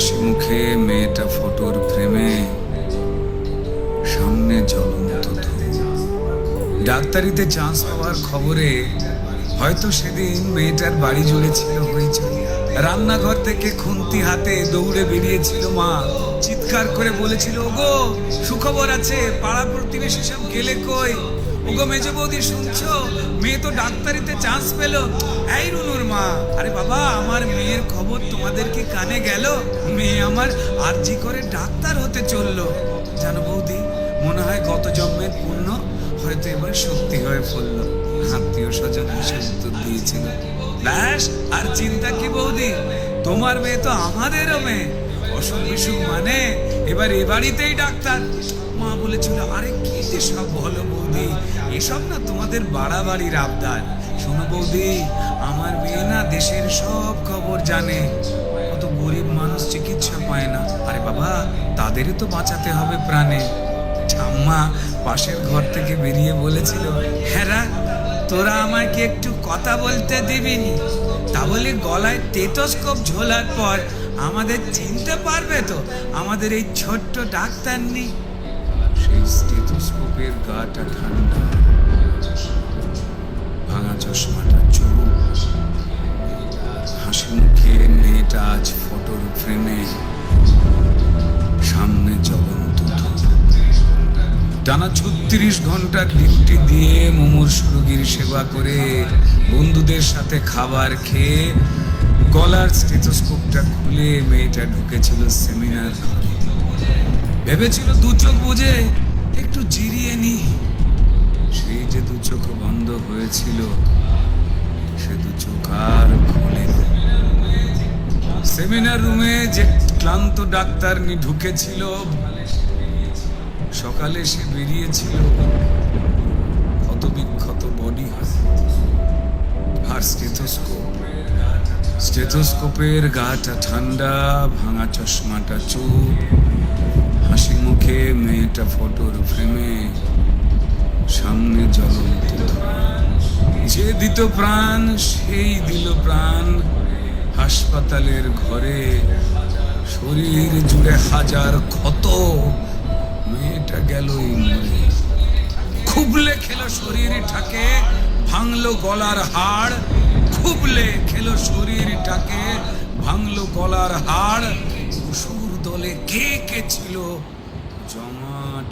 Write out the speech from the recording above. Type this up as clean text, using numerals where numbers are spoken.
হাসি মুখে মেয়েটা ফটোর ফ্রেমে, সামনে জ্বলন্ত ধূপ। ডাক্তারিতে চান্স পাওয়ার খবরে হয়তো সেদিন মেয়েটার বাড়ি জুড়ে ছিল হইচই। রান্নাঘর থেকে খুন্তি হাতে দৌড়ে বেরিয়েছিল মা, চিৎকার করে বলেছিল, ওগো সুখবর আছে, পাড়া প্রতিবেশী সব গেলে কই? ওগো মেজো বৌদি শুনছো, মেয়ে তো ডাক্তারিতে চান্স পেল। এই রুনুর মা, আরে বাবা আমার মেয়ের খবর তোমাদের কি কানে গেল? মেয়ে আমার আরজি করে ডাক্তার হতে চললো। জানো বৌদি, মনে হয় গত জন্মের পুণ্য হয়তো এবার সত্যি হয়ে পড়লো। আত্মীয় স্বজন এসে উত্তর দিয়েছিল। ব্যাস, আর চিন্তা কি বৌদি, তোমার মেয়ে তো আমাদেরও মেয়ে। অসুখ বিসুখ মানে এবার এ বাড়িতেই ডাক্তার। মা বলেছিল, আরে কি যে সব বলো বৌদি, এসব না তোমাদের বাড়াবাড়ির আবদার। শোনো বৌদি, আমার মেয়ে না দেশের সব খবর জানে। কত গরিব মানুষ চিকিৎসা পায় না, আরে বাবা তাদেরই তো বাঁচাতে হবে প্রাণে। ঠাম্মা পাশের ঘর থেকে বেরিয়ে বলেছিল, হ্যাঁ তোরা আমাকে একটু কথা বলতে দিবিনি? তা বলে গলায় টেটোস্কোপ ঝোলার পর আমাদের চিনতে পারবে তো আমাদের এই ছোট্ট ডাক্তার নেই? সেই স্টেথোস্কোপের গাটা ঠান্ডা, ভাঙা চশমাটা চোখ, হাসি মুখে মেয়েটা আজ ফটোর ফ্রেমে, সামনে জ্বলন্ত ধূপ। টানা 36 ঘন্টার ডিউটি দিয়ে মুমূর্ষু রোগীর সেবা করে বন্ধুদের সাথে খাবার খেয়ে গলার স্টেথোস্কোপটা খুলে মেয়েটা ঢুকেছিল সেমিনার ঘরে। ভেবেছিল দু চোখ বুঝে একটু জিরিয়ে নি। সেই যে দু চোখ বন্ধ হয়েছিল, সে দু চোখ আর খোলেনি। সেমিনার রুমে যে ক্লান্ত ডাক্তার ঢুকেছিল, সকালে সে বেরিয়েছিল ক্ষত বিক্ষত বডি হাতে। আর স্টেথোস্কোপের গাটা ঠান্ডা, ভাঙা চশমাটা চোখ, হাসি মুখে মেয়েটা ফটোর ফ্রেমে, সামনে জ্বলন্ত ধূপ। যে দিত প্রাণ সেই দিল প্রাণ। হাসপাতালের ঘরে শরীর জুড়ে হাজার ক্ষত, মেয়েটা গেলই মরে। খুবলে খেলো শরীরটাকে, ভাঙলো গলার হাড়। খুবলে খেলো শরীরটাকে, ভাঙলো গলার হাড়। অসুর দলে কে কে ছিল জমাট